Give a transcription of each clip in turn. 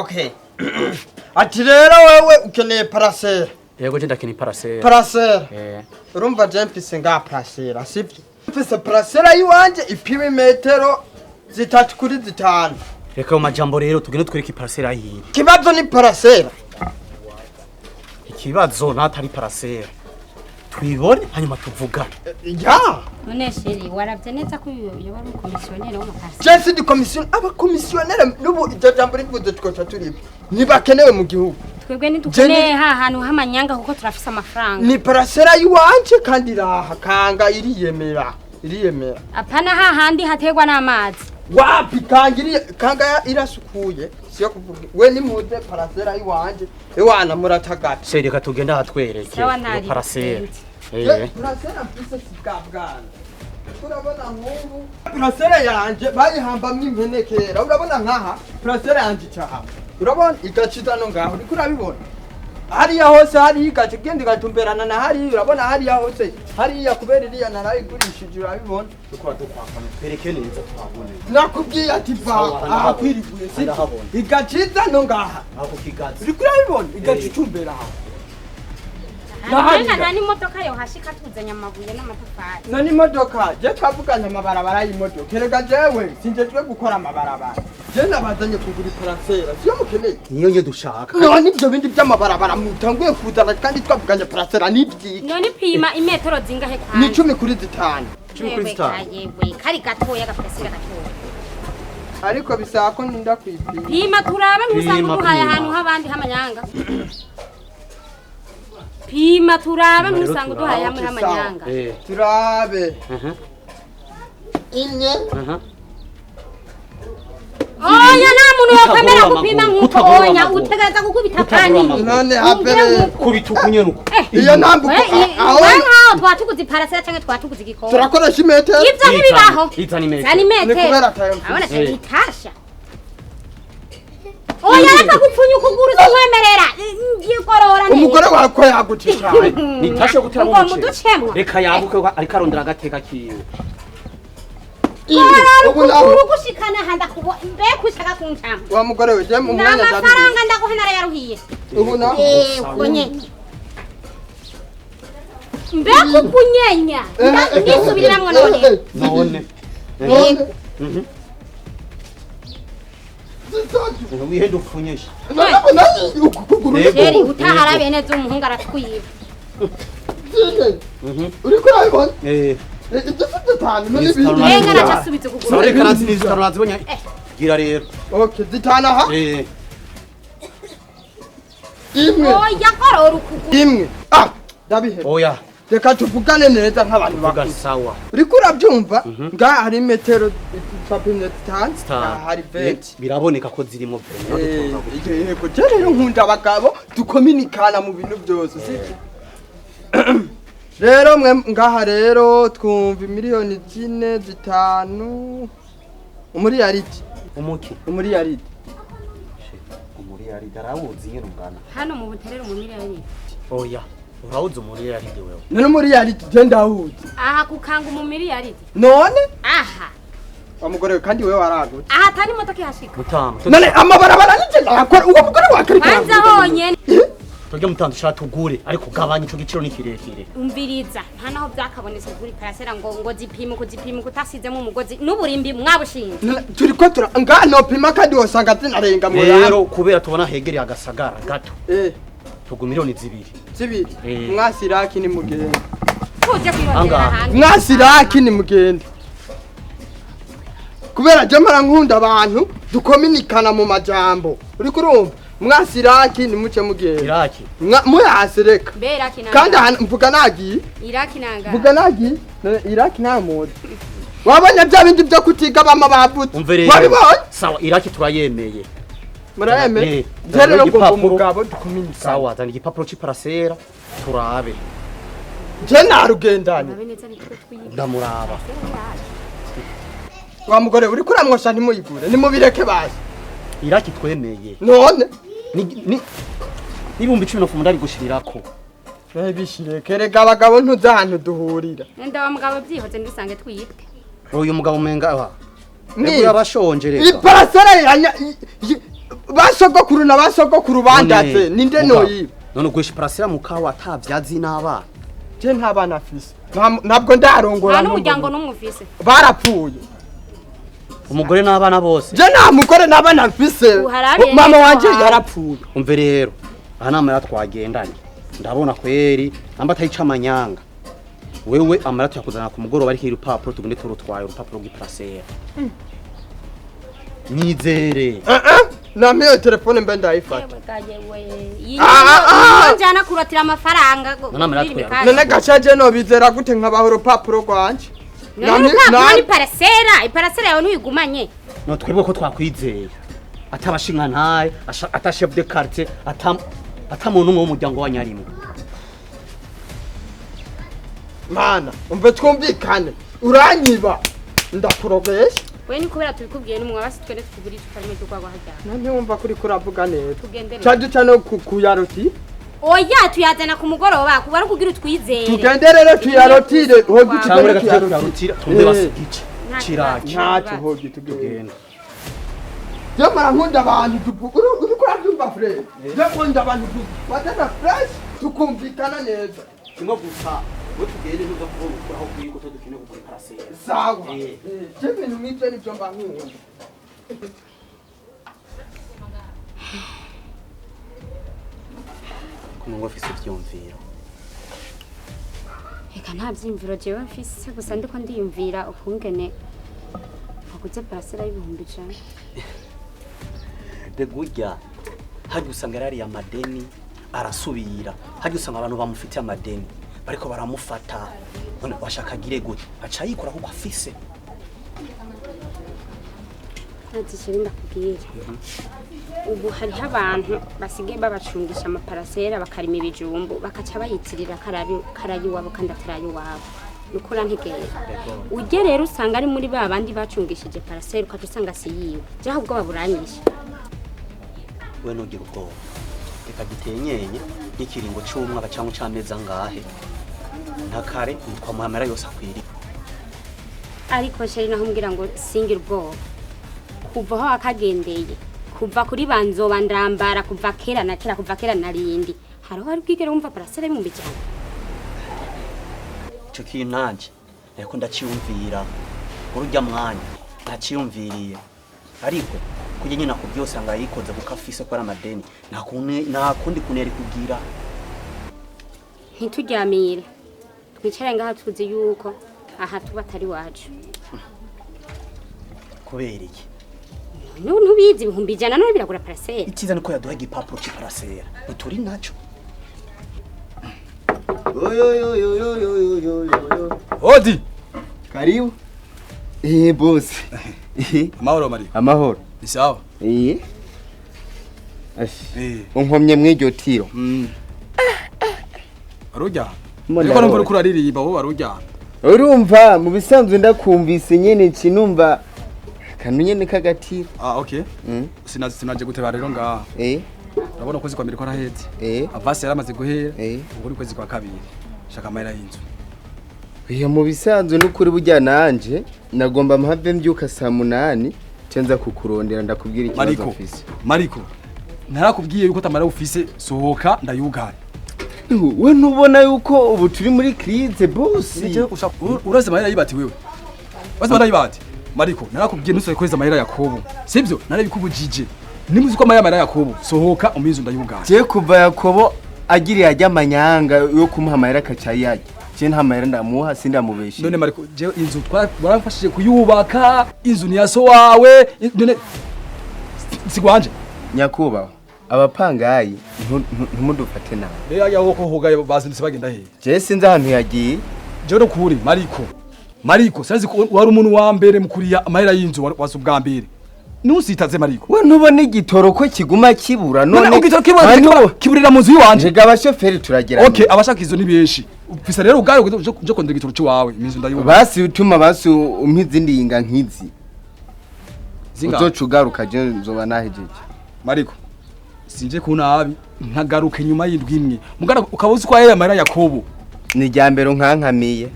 Okay. Ati rero wewe ukeneye Parcelle. Yego je ndakeneye Parcelle. Parcelle. Urumva je mfise nga Parcelle, sivyo? Mfise Parcelle yiwanje ipima metero 3 kuri 5. Reka mu majambo rero tugende twereke Parcelle ahiye. Kibazo ni Parcelle. Ikibazo natari Parcelle. Twibone hanyuma tuvugane. Ya. None sheri waravye neza ko yoba ari komisionere wo mu Parcelle. Je suis du commission aba commissionnaire nubu iryo jambo rivuze twoca turiba. Nibakenewe mu gihugu. Twebwe nitukeneye ha hantu hamanyanga kuko turafise amafaranga. Ni Parcelle yiwanje kandi raha kanga iriyemera. Apana ha handi hategwa n'amazi. Wapi kanga irasukuye siyo kuvuga we ni mude Parcelle yiwanje ewana muratagata Sheri reka tugende hatwereke Parcelle. Parcelle afise sikabwana urabona nk'ubu Parcelle yanje bayihambamwe impenekera urabona nkaha Parcelle yanje cyaha urabona igaciza no ngaho uri kurabibona hariya hose hari igace gende gatumberana na hari urabona hariya hose hariya kubera iriya narayigurishije urabibona Uko dukwankana twereke neza twabone. Nakubwiye ati va aha kwiriguye si igaciza no ngaha Ako kigazi. uri kurabibona igacicumbera aha Nani motoka yo hashika tuzanya amabuye n'amatafari. Nani motoka je twavuganye amabarabara y'imodoka erega jewe sinjejwe gukora amabarabara je nabazanye kugura Parcelle siyo mukeneye Niyo nye dushaka. none ibyo bindi by'amabarabara mutanguye kuzana kandi twavuganye Parcelle nibyi None pima imetero zingahe ni kandi? 10 kuri 5 10 kuri 5. Yewe kari gatoya Parcelle gatoya. ariko bisaba ko ninda kwipima Pima turabe ntusanga duhaye ahantu habandi hamanyanga. Pima turabe ntusanga duhaye hamwe hamanyanga. turabe inye Oya nta muntu yokwemera gupima nk'uko oya utegereza gukubita kandi. none apere Kubitukunye nuko. iyo ntambuko aho twatuguze Parcelle cyangwa twatuguze igikoni. turakoresha imetero Ibyo ntibibaho. Itani ni Sanimete. kubera tayo Abona se itasha. Oya reka gupfunya ukuguru umwemerera. Ngikorora neza. umugore wako yagucisha Nitashe gutera mu Ngo muce. muducemo. Reka yabuke ariko arondera agateka kiwe. ubu naho Urugushikana handa kubo mbe kushaka kunchama. wa mugore we je mu mwanya N'amafaranga ndaguhanara yaruhiye. ubu naho Konye. Mbe kukunyenya. Ndisubiramwe none. None. Wihenda upfunyeshe. Sheri utaharabe neza umuhungu aratwiba. uri kurabibona Yenga igifite nacasubize kuguru. Sare karanzi nizikaranzi bonya. Gira rero. okay zitana ha imwe Oya korora ukuguru. imwe ndabihe Oya. reka tuvugane neza nk'abantu Vuga bakuru sawa. uri kurabyumva nga hari metero 5 hari 20 Biraboneka ko zirimo yego je rero nkunda abagabo dukominikana mu bintu byose siki rero mwe ngaha rero twumva miliyoni 4 5 umuriyaridi umuki. umuriyaridi Umuriyari darawuzi nyene ungana. Hano mu buterero mu miliyoni. Oya. Urawuzi umuriyari wewe. none umuriyaridi je ndahuze Aha kukanga mu miliyoni. none Aha. amugore kandi wewe waragutse Aha tani motoka ihashika. Mutamu. none amabarabara nije nakora uwo mugore wakari Banza honyene. Tujya mutandu shatugure ariko gabanye ico giciro ni kirekire. Umviriza nta naho byakabonetse kuri Parcelle ngo zipime kutasizemo umugozi n'uburimbi mwabushinze. turiko nga no pima kandi wasanga zinarenga mu Rero kubera tubona hegereye agasagara gato. Tugu miliyoni 2. zibiri mwasiraki ni mugende Tuje kwirondera hanze. mwasiraki ni mugende kubera je mara nkunda abantu dukominikana mu majambo uri kurumva mwasiraki ni muce mugende Iraki. muyasireka Beraki nanga. kandi mvuga nagiye Iraki nanga. mvuga nagiye iraki nta mode wabonye bya bindi byo kutiga bama bavutse wabibonye sawa Iraki turayemeye. murayeme rero ngo umugabo dukominikana Sawa zana igipapuro c'Parcelle turabe. je narugendanye Abeneza nitwe twiga. Ndamuraba. wa mugore uri kuramwosha ntimuyigure nimubireke basi Iraki twemeye. none Ni ibumbi 10 ndari gushirirako. bishire kerega abagabo ntuza ahantu duhurira Nenda wa mugabo byihoze ndisange twitwe. Uyu mugabo menga wa. Ni abashonje reka. Parcelle basogokuru na basogokuru bandaze ninde noyiba none ugwisha Parcelle mukawa atavyazi n'abana je nta bana afise ntabwo ndarongora n'umuryango n'umufise barapfuye umugore n'abana bose je nta mugore n'abana afise mama wanje yarapfuye umve rero aha nama yatwagendanye ndabona kweri namba tayica amanyanga wewe amarato yakuzana ku mugoroba ariko irupapuro tugende turutwaye urupapuro rw'Parcelle nizere namiyo telefone mbe ndayifata njana kurotira amafaranga none gacaje no bizera gute nkabaho urupapuro rwanje nani Parcelle yawe ntuyigumanye no twebwe ko twakwizeye atabashinga ntaye ata chef de quartier atamuntu mu muryango wa Nyarimwe mana umve twumvikane uranyiba ndakurogesha we ni kubera tubikubwiye n'umwe basi twende tukugura icupa rwagwa hajyana none wumva kuri kuravuga neza tugendere caduca no kuyaroti oya tuyazana ku mugoroba kuba ari kugira utwizere tugenderere tuyarotire hogi tuyarotira tumbe basigice kiraki ntacyo hogi tugenda je marankunda abantu uri kurabyumva frere je nkunda abantu batana fresh tukumvikana neza kimwe gusa we tugende nuza kuvuga aho kuri ko dukine kuri Parcelle sawa je bintu nk'ibyo nibyo mba nkunda kumwe ofisi byumvira eka nta byimviro jewe mfise gusa ndiko ndiyumvira ukungene baguze Parcelle y'ibihumbi 100 de gujya hajya usanga yari amadeni arasubira hajya usanga abantu bamufitiye amadeni bariko baramufata none bashaka gire gute aca yikora kuko afise natishiri ndakubwira ubu hariho abantu basigaye babacungisha amaparasera bakarima ibijumbu bakaca bayitirira karayi wabo kandi atarayi wabo nukura ntegeye ujye rero usanga ari muri ba bandi bacungishije parasera ukaca usanga si yiwe je ahubwo baburanyisha we nugira ubwoba reka gitenyenye n'ikiringo cy'umwaka cyangwa cy'amezi angahe ntakare nitwa muhamera yose akwiriye ariko sheri naho mbwira ngo singira ubwoba kuva aho akagendeye kuva kuri banzoba ndambara kuva kera na kera kuva kera narindi hariho ari bwigere wumva Parcelle mu bijyana cyo kinanje reko ndaciyumvira urujya mwanya ndaciyumviriye ariko kujye nyina ku byose anga yikoze kuko afise ko ari amadeni nta kundi kuneri kugira ntituryamire twicare ngaha tuzi yuko aha tuba atari wacu kubera iki nubizi ibihumbi 100 none biragura Parcelle ikiza niko yaduha igipapuro cy'Parcelle uturi naco Odi karibu boss amahoro mari amahoro ni sawa unkomye mw'iryo tiro arujya ariko numva uko uraririmba bo barujya urumva mu bisanzwe ndakumvise nyene kinumva kanu nyene kagatiro okay sinaje guteba rero ngaha urabona ko zikwambira ko araheze avasi yaramaze guhera ubu uri kwezi kwa kabiri shaka amahera y'inzu iyo mu bisanzwe n'ukuri burya nanje nagomba mpave mbyuka saa 8 cenza kukurondera ndakubwira ikibazo ofisi Mariko narakubwiye yuko tamara ufise sohoka ndayugana we ntubona yuko ubu turi muri crise boss uraze amahera yibati wewe waze amahera yibati Mariko narakubwiye nusore kweza amahera yakobo sivyo narabikubujije nimuzi ko amahera yakobo sohoka umizo ndayugana je kuva yakobo agiriye ajya amanyanga yo kumuha amahera kacayaje je nta mahera ndamuha sindamubeshe none Mariko je inzu twarafashije kuyubaka inzu ni yaso wawe none sigwanje nyakubaho abapangayi ntumudufate nawe rero yaho ko hogaye bazindutse bagenda he je sinzi ahantu yagiye je no kuri Mariko sazi ko wari umuntu wa mbere mukuriya amahera y'inzu wasu bwa mbere nusitaze Mariko we ntubona igitoro ko kiguma kibura none igitoro kiburira mu nzu yiwanje gaba shoferi turagera okay abashaka izo ni benshi ufisa rero ugaye je kondera igitoro cyawe imizo ndayibona basi utuma basi umpizindi yinga nkizi uzocugaruka je nzoba nahejeje Mariko sinje kunabi nkagaruka nyuma y'indwi imwe mugara ukabuzi ko yaya amahera yakobo ni ryambere nkankamiye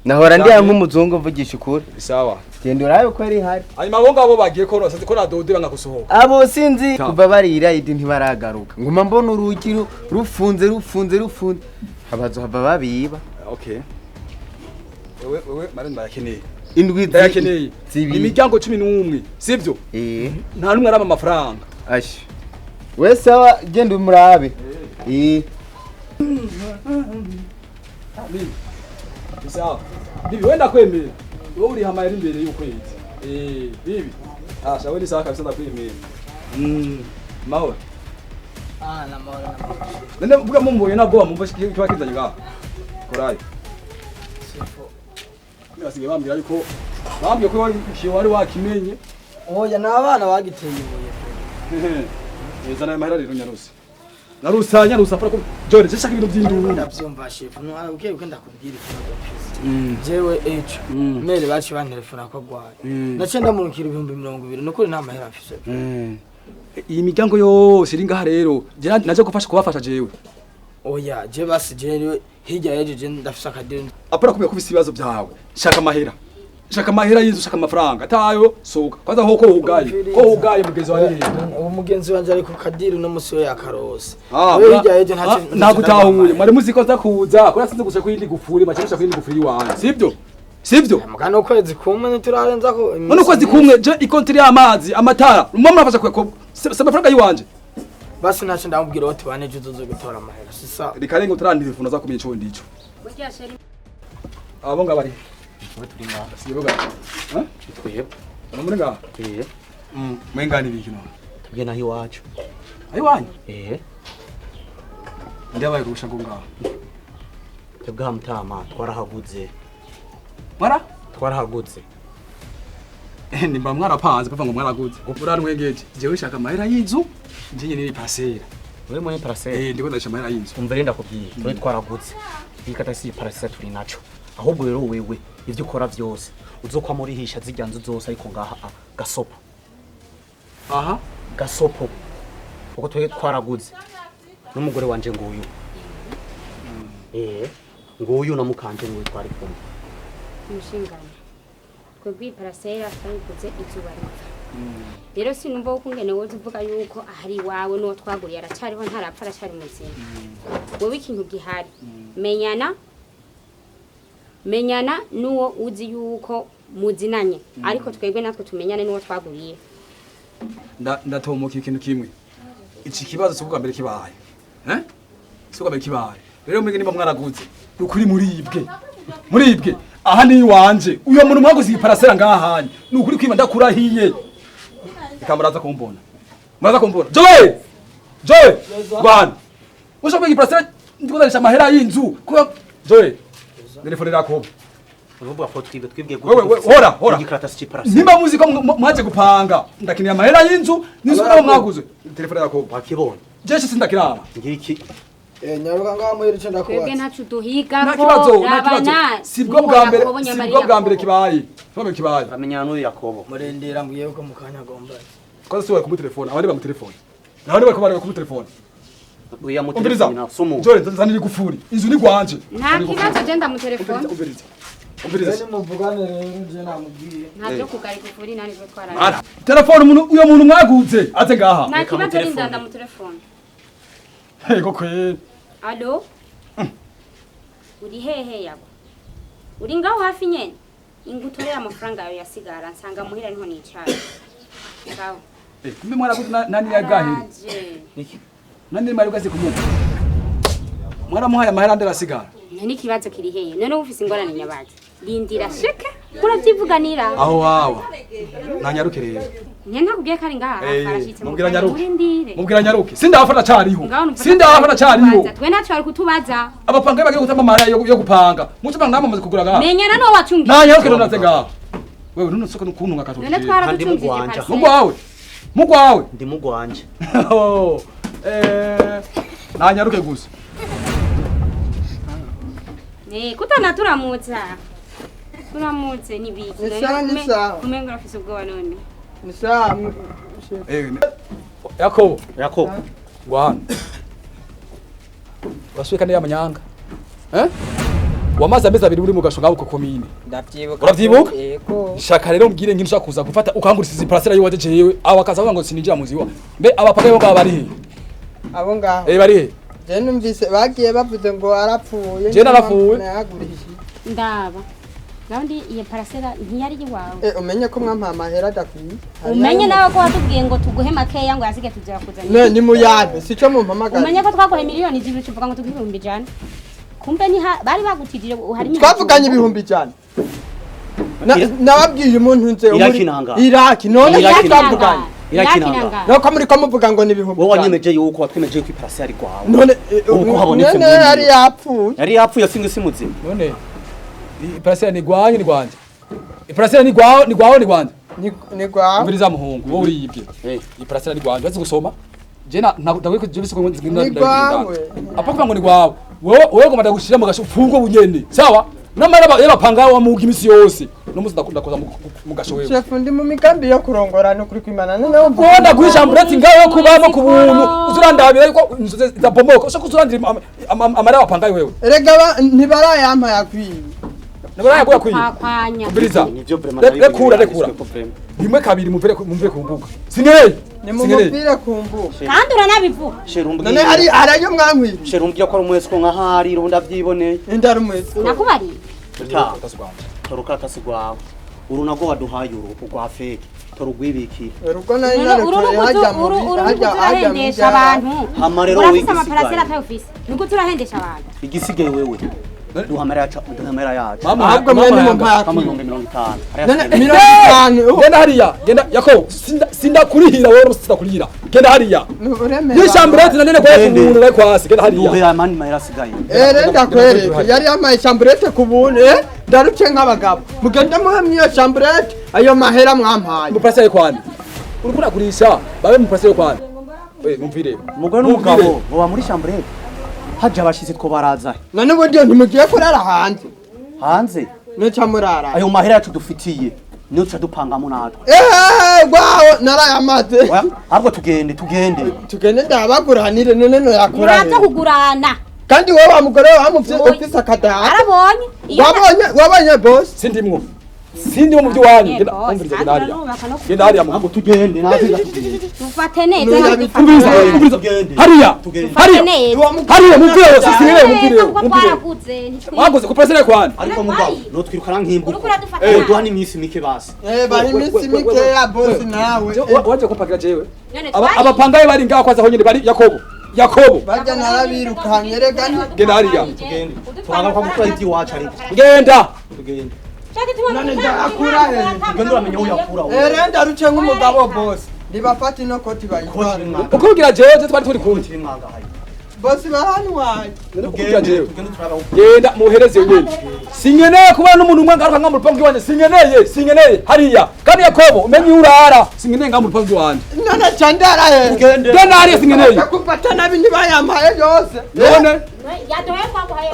nahora ndi nk'umuzungu mvugisha ukuri sawa genda urabe ko ari hari hanyuma abo ngabo bagiye ko rose ko nadodera ngagusohoka abo sinzi kuva barira idi ntibaragaruka nguma mbona urugi rufunze hava babiba. Okay, wewe marende bayakeneye indwi ndayakeneye imiryango 11 sivyo nta numwe arama amafaranga ashi wese wa genda umurabe sawa bibi wenda kwemera wowe uri hamayira imbere y'ukwezi bibi shawe ni sawa kabisa ndakwemera mahoro na mahoro nende mvuga mumboye nabwo mumva kiba kizanye ngaho korayo Asigaye bambwira yuko bambwiye ko wari wakimenye. Oya n'abana bagiteye ibuye. Neza nayo mahera rero nyarusi. Narusanya rusafara ko Jore zishaka ibintu by'induru. Ndavyumva chef. Nwarabwiye ko ndakubwira ikibazo pisi. Jewe ejo mele baci bantelefona ko gwaye. Nace ndamurukira 2020 nukuri nta mahera afise. Iyi miryango yose iri ngaha rero naje gufasha kubafasha jewe. Oya je basi jewe hirya yeje ndafise akadeni. Apara kumenya kubisa ibibazo byawe. Shaka mahera y'inzu shaka amafaranga atayo soka kwanza hoko hugaye mugenzi wa rero umugenzi wanje ari ku kadiri no musi we yakarose we hirya yeje nagutahuye mwari muziko zakuza kora sinze gushaka kuyindi gufuri machisha kuyindi gufuri wanjye sivyo mugana ukwezi kumwe niturarenza ko none ukwezi kumwe je ikontri y'amazi amatara umwe murafasha kweko amafaranga yiwanje basi nace ndamubwira oti bane je uzoze gutora amahera sisa rikarenga utarandi telefone za kubiye cyo ndico abo ngabari turi ngaha siyoga twebwe muri ngaha mwengani biki no tubye naho iwacu ayiwanyu ndabaye kurusha ngo ngaha twebwe hamutama twarahaguze nimba mwarapanze kuva ngo mwaraguze gupura nwengeje jewe shaka mahera y'inzu njye ni Parcelle wewe muri Parcelle ndiko ndashaka mahera y'inzu umvere ndakubwiye twe twaraguze ikata si Parcelle turi naco ahubwo rero wewe ivyo ukora vyose uzokwa muri hisha zijyanzu zose ariko ngaha gasopo gasopo uko twe twaraguze n'umugore wanje nguyu nguyu na mukanje ngo twari kumwe umushingano twebwe Parcelle twayiguze izuba rero sinumva uko ngene wowe uvuga yuko ahari wawe no twaguriye aracariho ntarapfa aracari muzima wowe ikintu gihari menyana nuwo uzi yuko muzinanye ariko twebwe natwe tumenyane nuwo twaguriye ndatomoka ikintu kimwe iki kibazo cyo bwambere kibaye cyo bwambere kibaye rero mwege nimba mwaraguze ukuri muribwe aha ni wanje uyo muntu mwaguze Parcelle ngaha hanye nukuri kwima ndakurahiye ikamuraza kumbona Joe bwana ushobora Parcelle ndikozanisha mahera y'inzu ko Joe telefone yakobo urubuga ko twibwe wewe hora nimba muzi ko mwaje gupanga ndakinira mahera y'inzu nizo nawo mwaguze telefone yakobo wakibona jeshe sindakiraba ngiki nyaruka ngaho muhera ico ndakubaza twebwe ntacu duhiga ko nakibazo sibwo bwa mbere kibaye bamenyana n'uyu Yakobo murendera mbwiye ko mukanya agomba ko se wari ku telefone abandi ba mu telefone nabandi bari ku telefone uya mu telefone na sumu Jore nzanira igufuri inzu ni gwanje nta kibazo je ndamu telefone umviriza muvugane rero je namubwiye ntabyo kugari gufuri nani bwo twara telefone uyo muntu mwaguze aze ngaha nta kibazo ndanda mu telefone koko allo uri hehe yabo uri ngaho hafi nyene ingutorera amafaranga yawe yasigara nsanga muhira niho nicara ngaho kumbe mwaraguze nani yagahiri niki nani mari ugaze kumwe mwaramuhaye amahera ndarasigara nani kibazo kiri hehe none ufise ingorane nyabaje lindira sheke kuravyivuganira aho wawa nanyaruke rero nyenda kubwiye kari ngaha karashitse mubwira nyaruke sindafana cariho twe nacu ari kutubaza abapanga bagiye gutama amahera yo gupanga mutima namamaze kugura ngaha menyana no wacungiye nanyaruke rero naze ngaha wewe none soko nukuntu ngakatuje none twaragucungije mugwawe ndi mugwanje nanyaruke gusa kutana turamutse nibiki kumenga rafise ubwoba none Yakobo ngwana urasubika ndi amanyanga wamaze amezi abiri uri mu gasho ngaho ku komine ndavyibuka Uravyibuka? yego shaka rero mbwire ngini ushaka kuza gufata ukangurisiza parcelle yiwaje jewe abo bakaza bavuga ngo sinijira mu ziwa mbe abapagaye bo ngaba bari he abo ngaho bari he je numvise bagiye bavuze ngo arapfuye Je narapfuye. nayagurishije ndaba gandi iyo parcelle ntiyari iwawe umenye ko mwampa amahera adakwiye umenye nawe ko watubwiye ngo tuguhe makeya ngo yasige tuzira kuzana ni muyabe sico mumpamagara umenye ko twaguhe miliyoni zibiri tuvuga ngo tuguhe ibihumbi ijana kumbe ni bari bagutijije hari twavuganye ibihumbi ijana nababwiye umuntu nze Irakinanga. Iraki none Irakinanga. twavuganye Irakinanga. nuko muri ko muvuga ngo ni ibihumbi wowe wanyemeje yuko watwemeje ko iparasi ari kwawe none Uko habonetse none muri yari yapfuye yari yapfuye singe simuzima none parcelle ni gwanye ni gwanje parcelle ni gwaho ni gwanje ni gwawe mbiri za muhungu wowe uriyibye parcelle ni gwanje bazi gusoma je ndagwe ko je bisoko Ni gwawe. apaka ngo ni gwawe wowe ngo madagushira mu gasho fungo bunyene sawa namara y'abapanga wa mugi imisi yose no muzi ndakunda koza mu gasho wewe chef ndi mu migambi yo kurongora no kuri kwimana none wumva Wanda guhisha ambureti ngaho kubamo ku buntu uzurandabira yuko zabomoka ushaka uzurandira amara wapangaye wewe erega ntibarayampa yakwiye nabara yakwiye kwanya kubiriza nivyo vraiment rekura rimwe kabiri mumve ku mbuga sineye ni mu mupira kumbuka kandi uranabivuga sherumbwe none hari arayo mwamwi sherumbye ko ari umwese ko nka hari ronda vyiboneye indari mwese nakubariye ta toruka tasigwawe urunago waduhaye uruko rwa fake torugwibikira ruko nari naratoye hajya mu urahendesha abantu Hama rero urafise wigisigaye. amaparasera atayofise niko turahendesha abantu igisigaye wewe duhamera yacu ahubwo mwe ni mu mpaka kama 50 none 50 genda hariya genda yako sinda kurihira wewe sinda kurihira genda hariya yishamburete nanene kwa kubuntu nayo kwasi genda hariya duhe amani mahera asigaye renda kwereka yari yamaye chamburete kubuntu ndaruke nk'abagabo mugende muhamye iyo chamburete ayo mahera mwampaye mu parcelle kwani uri kunagurisha babe mu parcelle kwani mumvire umugore n'umugabo baba muri chambre haje abashitsi two baraza none uburyo ntimugiye kurara hanze hanze neca murara ayo mahera yacu dufitiye niyo tuca dupangamo natwe gwaho narayamaze ahubwo tugende ndabaguranire none no yakora uraza kugurana kandi wowe wa mugore wamuvye ufise akadata arabonye wabonye boss sindi mu by'wanyu genda hariya ahubwo tugende natwe dufate neza hariya mubwire sinire waguze ku parcelle kwani ariko mugabo no twirukana nk'imbuko urukura duha n'iminsi mike basi bari iminsi mikeya boss nawe waje kupagira jewe abapangaye bari ngaho kwaza honyine bari Yakobo bajya narabirukanye rega genda hariya turanga kwa gukora iby'iwacu ariko genda none ndakura tugende uramenye aho yakura renda ruce nk'umugabo boss ndibafata ino koti bayitwara ukubwira jewe twari turi kumwe boss baranywaye genda muhereze wewe singeneye kubana n'umuntu umwe ngaruka nka mu rupangu wanje singeneye hariya kandi Yakobo umenye urara singeneye nga mu rupangu wanje none candara genda hariya singeneye kufata nabi ntibayampaye yose none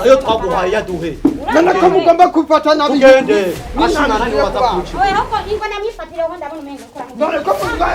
ayo twaguhaye yaduhe none ko mugomba kufata nabi tugende ashimana ni waza kuca oya hoko ingo namyifatire ho ndabona umenga ukora none ko mugomba